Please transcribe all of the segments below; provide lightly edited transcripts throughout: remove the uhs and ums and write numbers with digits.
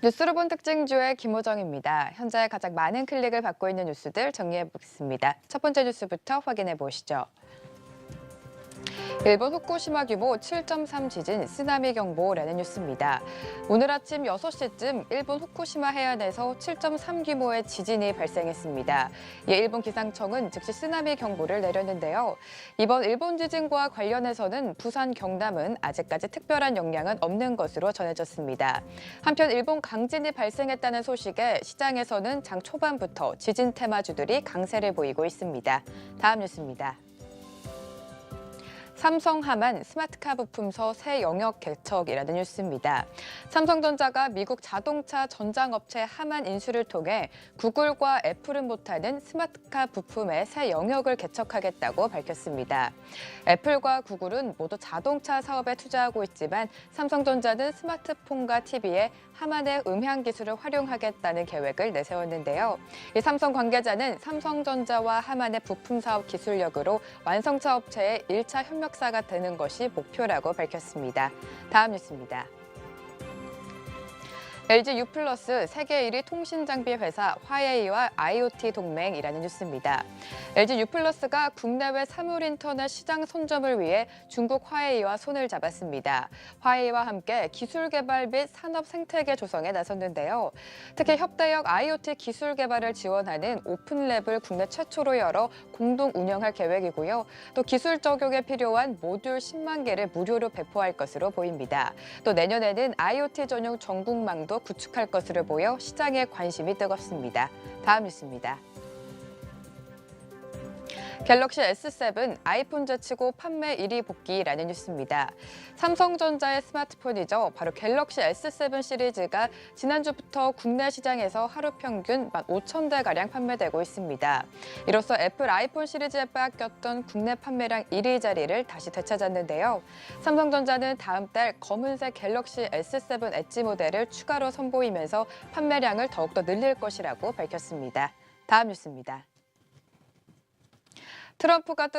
뉴스로 본 특징주의 김호정입니다. 현재 가장 많은 클릭을 받고 있는 뉴스들 정리해 보겠습니다. 첫 번째 뉴스부터 확인해 보시죠. 일본 후쿠시마 규모 7.3 지진 쓰나미 경보라는 뉴스입니다. 오늘 아침 6시쯤 일본 후쿠시마 해안에서 7.3 규모의 지진이 발생했습니다. 이에 일본 기상청은 즉시 쓰나미 경보를 내렸는데요. 이번 일본 지진과 관련해서는 부산, 경남은 아직까지 특별한 영향은 없는 것으로 전해졌습니다. 한편 일본 강진이 발생했다는 소식에 시장에서는 장 초반부터 지진 테마주들이 강세를 보이고 있습니다. 다음 뉴스입니다. 삼성 하만 스마트카 부품서 새 영역 개척이라는 뉴스입니다. 삼성전자가 미국 자동차 전장업체 하만 인수를 통해 구글과 애플은 못하는 스마트카 부품의 새 영역을 개척하겠다고 밝혔습니다. 애플과 구글은 모두 자동차 사업에 투자하고 있지만 삼성전자는 스마트폰과 TV에 하만의 음향 기술을 활용하겠다는 계획을 내세웠는데요. 이 삼성 관계자는 삼성전자와 하만의 부품 사업 기술력으로 완성차 업체의 1차 협력사가 되는 것이 목표라고 밝혔습니다. 다음 뉴스입니다. LG U+ 세계 1위 통신 장비 회사 화웨이와 IoT 동맹이라는 뉴스입니다. LG U+가 국내외 사물 인터넷 시장 선점을 위해 중국 화웨이와 손을 잡았습니다. 화웨이와 함께 기술 개발 및 산업 생태계 조성에 나섰는데요. 특히 협대역 IoT 기술 개발을 지원하는 오픈랩을 국내 최초로 열어 공동 운영할 계획이고요. 또 기술 적용에 필요한 모듈 10만 개를 무료로 배포할 것으로 보입니다. 또 내년에는 IoT 전용 전국망도 구축할 것으로 보여 시장에 관심이 뜨겁습니다. 다음 뉴스입니다. 갤럭시 S7 아이폰 제치고 판매 1위 복귀라는 뉴스입니다. 삼성전자의 스마트폰이죠. 바로 갤럭시 S7 시리즈가 지난주부터 국내 시장에서 하루 평균 15,000대가량 판매되고 있습니다. 이로써 애플 아이폰 시리즈에 빼앗겼던 국내 판매량 1위 자리를 다시 되찾았는데요. 삼성전자는 다음 달 검은색 갤럭시 S7 엣지 모델을 추가로 선보이면서 판매량을 더욱더 늘릴 것이라고 밝혔습니다. 다음 뉴스입니다. 트럼프가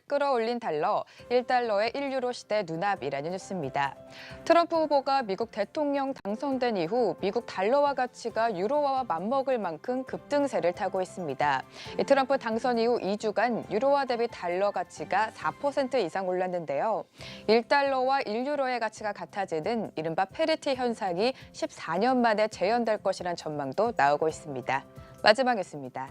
끌어올린 달러, 1달러의 1유로 시대 눈앞이라는 뉴스입니다. 트럼프 후보가 미국 대통령 당선된 이후 미국 달러화 가치가 유로화와 맞먹을 만큼 급등세를 타고 있습니다. 트럼프 당선 이후 2주간 유로화 대비 달러 가치가 4% 이상 올랐는데요. 1달러와 1유로의 가치가 같아지는 이른바 페리티 현상이 14년 만에 재현될 것이란 전망도 나오고 있습니다. 마지막 뉴스입니다.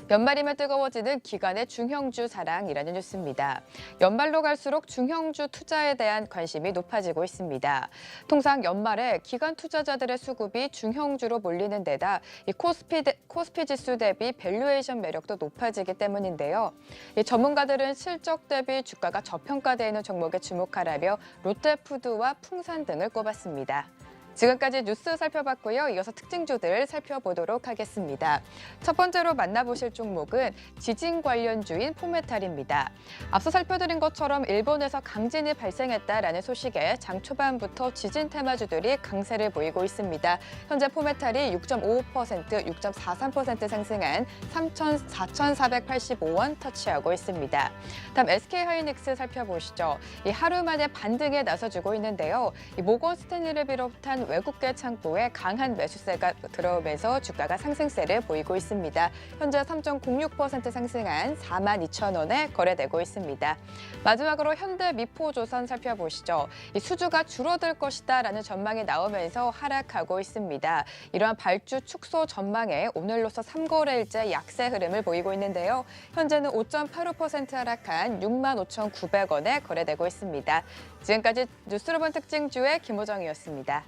연말이면 뜨거워지는 기관의 중형주 사랑이라는 뉴스입니다. 연말로 갈수록 중형주 투자에 대한 관심이 높아지고 있습니다. 통상 연말에 기관 투자자들의 수급이 중형주로 몰리는 데다 이 코스피 지수 대비 밸류에이션 매력도 높아지기 때문인데요. 이 전문가들은 실적 대비 주가가 저평가되어 있는 종목에 주목하라며 롯데푸드와 풍산 등을 꼽았습니다. 지금까지 뉴스 살펴봤고요. 이어서 특징주들 살펴보도록 하겠습니다. 첫 번째로 만나보실 종목은 지진 관련주인 포메탈입니다. 앞서 살펴드린 것처럼 일본에서 강진이 발생했다라는 소식에 장 초반부터 지진 테마주들이 강세를 보이고 있습니다. 현재 포메탈이 6.55%, 6.43% 상승한 4,485원 터치하고 있습니다. 다음 SK하이닉스 살펴보시죠. 이 하루 만에 반등에 나서주고 있는데요. 이 모건 스탠리를 비롯한 외국계 창구에 강한 매수세가 들어오면서 주가가 상승세를 보이고 있습니다. 현재 3.06% 상승한 42,000원에 거래되고 있습니다. 마지막으로 현대미포조선 살펴보시죠. 이 수주가 줄어들 것이다라는 전망이 나오면서 하락하고 있습니다. 이러한 발주 축소 전망에 오늘로서 3거래일째 약세 흐름을 보이고 있는데요. 현재는 5.85% 하락한 65,900원에 거래되고 있습니다. 지금까지 뉴스로 본 특징주의 김호정이었습니다.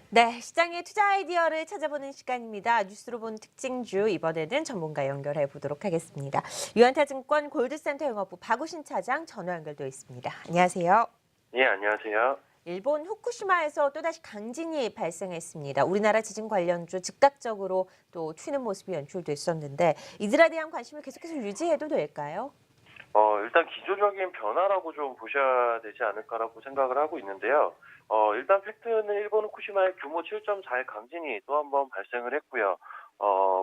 네, 시장의 투자 아이디어를 찾아보는 시간입니다. 뉴스로 본 특징주, 이번에는 전문가 연결해 보도록 하겠습니다. 유한타증권 골드센터 영업부 박우신 차장 전화 연결되어 있습니다. 안녕하세요. 예, 안녕하세요. 일본 후쿠시마에서 또다시 강진이 발생했습니다. 우리나라 지진 관련주 즉각적으로 또 튀는 모습이 연출됐었는데 이들에 대한 관심을 계속해서 유지해도 될까요? 일단 기조적인 변화라고 좀 보셔야 되지 않을까라고 생각을 하고 있는데요. 일단 팩트는 일본 후쿠시마의 규모 7.4의 강진이 또 한 번 발생을 했고요.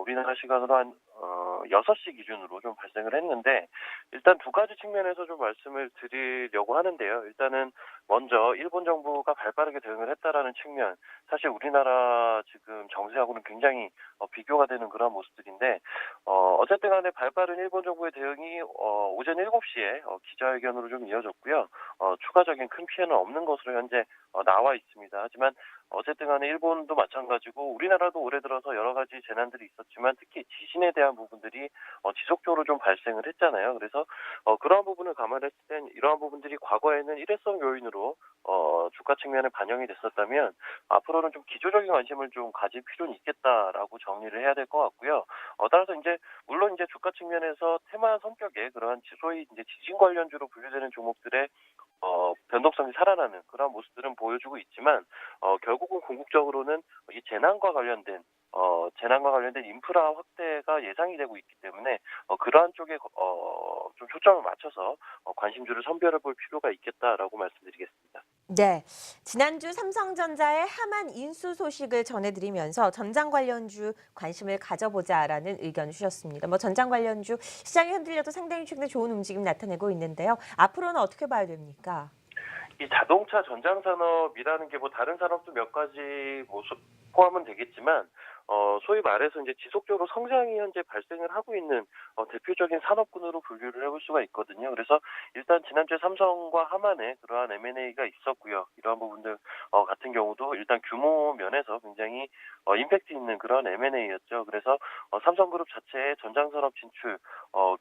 우리나라 시간으로 한 6시 기준으로 좀 발생을 했는데 일단 두 가지 측면에서 좀 말씀을 드리려고 하는데요. 일단은 먼저 일본 정부가 발빠르게 대응을 했다라는 측면, 사실 우리나라 지금 정세하고는 굉장히 비교가 되는 그런 모습들인데 어쨌든 간에 발빠른 일본 정부의 대응이 오전 7시에 기자회견으로 좀 이어졌고요. 추가적인 큰 피해는 없는 것으로 현재 나와 있습니다. 하지만 어쨌든 간에 일본도 마찬가지고 우리나라도 올해 들어서 여러 가지 재난들이 있었지만 특히 지진에 대한 부분들이 지속적으로 좀 발생을 했잖아요. 그래서 그러한 부분을 감안했을 땐 이러한 부분들이 과거에는 일회성 요인으로 주가 측면에 반영이 됐었다면 앞으로는 좀 기초적인 관심을 좀 가질 필요는 있겠다라고 정리를 해야 될 것 같고요. 따라서 이제 물론 이제 주가 측면에서 테마 성격의 그러한 소위 이제 지진 관련주로 분류되는 종목들의 변동성이 살아나는 그런 모습들은 보여주고 있지만 결국은 궁극적으로는 이 재난과 관련된 인프라 확대가 예상이 되고 있기 때문에 그러한 쪽에 좀 초점을 맞춰서 관심주를 선별해 볼 필요가 있겠다라고 말씀드리겠습니다. 네, 지난주 삼성전자의 하만 인수 소식을 전해드리면서 전장 관련주 관심을 가져보자라는 의견 주셨습니다. 뭐 전장 관련주 시장이 흔들려도 상당히 최근에 좋은 움직임 나타내고 있는데요. 앞으로는 어떻게 봐야 됩니까? 이 자동차 전장 산업이라는 게 뭐 다른 산업도 몇 가지 뭐 포함은 되겠지만 소위 말해서 이제 지속적으로 성장이 현재 발생을 하고 있는 대표적인 산업군으로 분류를 해볼 수가 있거든요. 그래서 일단 지난주에 삼성과 하만의 그러한 M&A가 있었고요. 이러한 부분들 같은 경우도 일단 규모 면에서 굉장히 임팩트 있는 그런 M&A였죠. 그래서 삼성그룹 자체의 전장산업 진출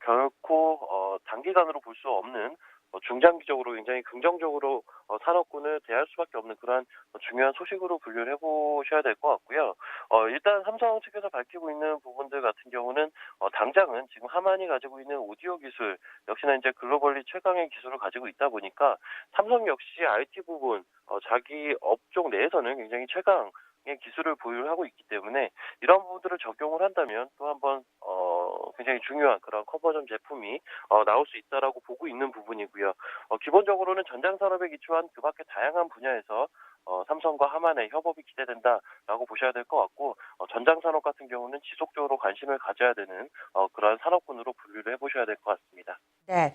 결코 단기간으로 볼 수 없는 중장기적으로 굉장히 긍정적으로 산업군을 대할 수밖에 없는 그러한 중요한 소식으로 분류를 해보셔야 될 것 같고요. 일단 삼성 측에서 밝히고 있는 부분들 같은 경우는 당장은 지금 하만이 가지고 있는 오디오 기술 역시나 이제 글로벌리 최강의 기술을 가지고 있다 보니까 삼성 역시 IT 부분 자기 업종 내에서는 굉장히 최강 의 기술을 보유를 하고 있기 때문에 이런 부분들을 적용을 한다면 또 한번 굉장히 중요한 그런 컨버전 제품이 나올 수 있다라고 보고 있는 부분이고요. 기본적으로는 전장 산업에 기초한 그 밖에 다양한 분야에서 삼성과 하만의 협업이 기대된다라고 보셔야 될 것 같고 전장 산업 같은 경우는 지속적으로 관심을 가져야 되는 그러한 산업군으로 분류를 해보셔야 될 것 같습니다. 네,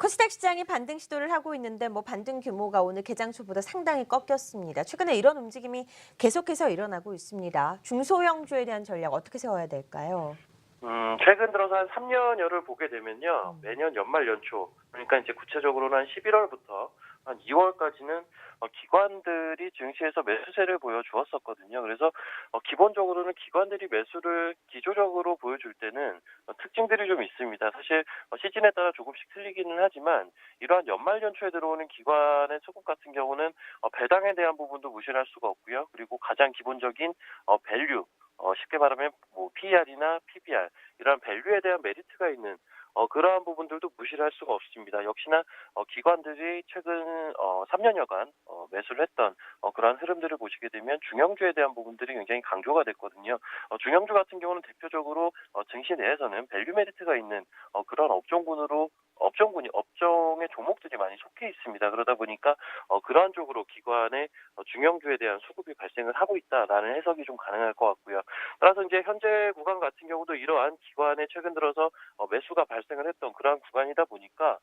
코스닥 시장이 반등 시도를 하고 있는데 뭐 반등 규모가 오늘 개장 초보다 상당히 꺾였습니다. 최근에 이런 움직임이 계속해서 일어나고 있습니다. 중소형주에 대한 전략 어떻게 세워야 될까요? 최근 들어서 한 3년여를 보게 되면요. 매년 연말 연초, 그러니까 이제 구체적으로는 한 11월부터 한 2월까지는 기관들이 증시에서 매수세를 보여주었었거든요. 그래서 기본적으로는 기관들이 매수를 기조적으로 보여줄 때는 특징들이 좀 있습니다. 사실 시즌에 따라 조금씩 틀리기는 하지만 이러한 연말 연초에 들어오는 기관의 수급 같은 경우는 배당에 대한 부분도 무시할 수가 없고요. 그리고 가장 기본적인 밸류, 쉽게 말하면 뭐 PER이나 PBR 이러한 밸류에 대한 메리트가 있는 그러한 부분들도 무시를 할 수가 없습니다. 역시나 기관들이 최근 3년여간 매수를 했던 그러한 흐름들을 보시게 되면 중형주에 대한 부분들이 굉장히 강조가 됐거든요. 중형주 같은 경우는 대표적으로 증시 내에서는 밸류 메리트가 있는 그런 업종의 종목들이 많이 속해 있습니다. 그러다 보니까 그러한 쪽으로 기관의 중형주에 대한 수급이 발생을 하고 있다라는 해석이 좀 가능할 것 같고요. 따라서 이제 현재 구간 같은 경우도 이러한 기관에 최근 들어서 매수가 발생을 했던 그러한 구간이다 보니까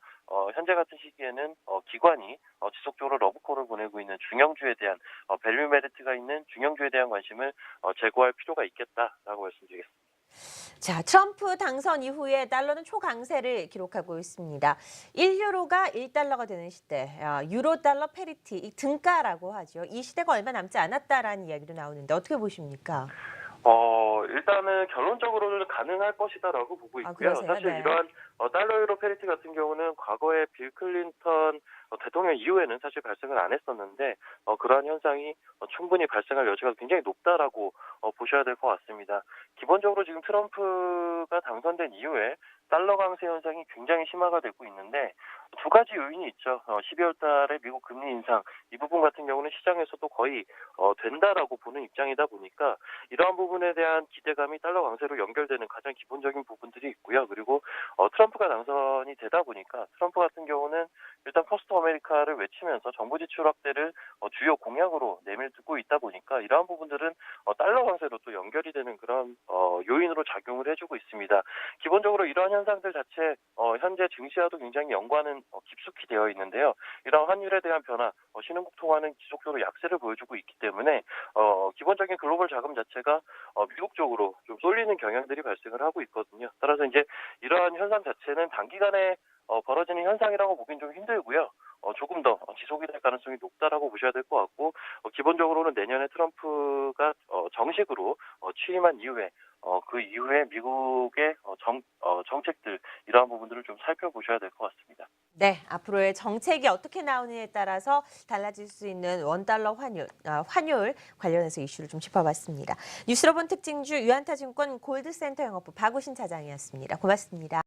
현재 같은 시기에는 기관이 지속적으로 러브콜을 보내고 있는 중형주에 대한 밸류 메리트가 있는 중형주에 대한 관심을 제고할 필요가 있겠다라고 말씀드리겠습니다. 자, 트럼프 당선 이후에 달러는 초강세를 기록하고 있습니다. 1유로가 1달러가 되는 시대, 유로 달러 페리티, 이 등가라고 하죠. 이 시대가 얼마 남지 않았다라는 이야기도 나오는데 어떻게 보십니까? 일단은 결론적으로는 가능할 것이다라고 보고 있고요. 그러세요? 사실 네. 이러한 달러 유로 페리티 같은 경우는 과거에 빌 클린턴 대통령 이후에는 사실 발생을 안 했었는데 그러한 현상이 충분히 발생할 여지가 굉장히 높다라고 보셔야 될 것 같습니다. 기본적으로 지금 트럼프가 당선된 이후에 달러 강세 현상이 굉장히 심화가 되고 있는데 두 가지 요인이 있죠. 12월 달에 미국 금리 인상 이 부분 같은 경우는 시장에서도 거의 된다라고 보는 입장이다 보니까 이러한 부분에 대한 기대감이 달러 강세로 연결되는 가장 기본적인 부분들이 있고요. 그리고 트럼프가 당선이 되다 보니까 트럼프 같은 경우는 일단 퍼스트 아메리카를 외치면서 정부 지출 확대를 주요 공약으로 내밀고 있다 보니까 이러한 부분들은 달러 강세로 또 연결이 되는 그런 요인으로 작용을 해주고 있습니다. 기본적으로 이러한 현상들 자체 현재 증시와도 굉장히 연관은 깊숙이 되어 있는데요. 이러한 환율에 대한 변화, 신흥국 통화는 지속적으로 약세를 보여주고 있기 때문에 기본적인 글로벌 자금 자체가 미국 쪽으로 좀 쏠리는 경향들이 발생을 하고 있거든요. 따라서 이제 이러한 현상 자체는 단기간에 벌어지는 현상이라고 보긴 좀 힘들고요. 조금 더 지속이 될 가능성이 높다라고 보셔야 될 것 같고 기본적으로는 내년에 트럼프가 정식으로 취임한 이후에 그 이후에 미국의 정책들 이러한 부분들을 좀 살펴보셔야 될 것 같습니다. 네, 앞으로의 정책이 어떻게 나오느냐에 따라서 달라질 수 있는 원달러 환율 관련해서 이슈를 좀 짚어봤습니다. 뉴스로본 특징주 유한타증권 골드센터 영업부 박우신 차장이었습니다. 고맙습니다.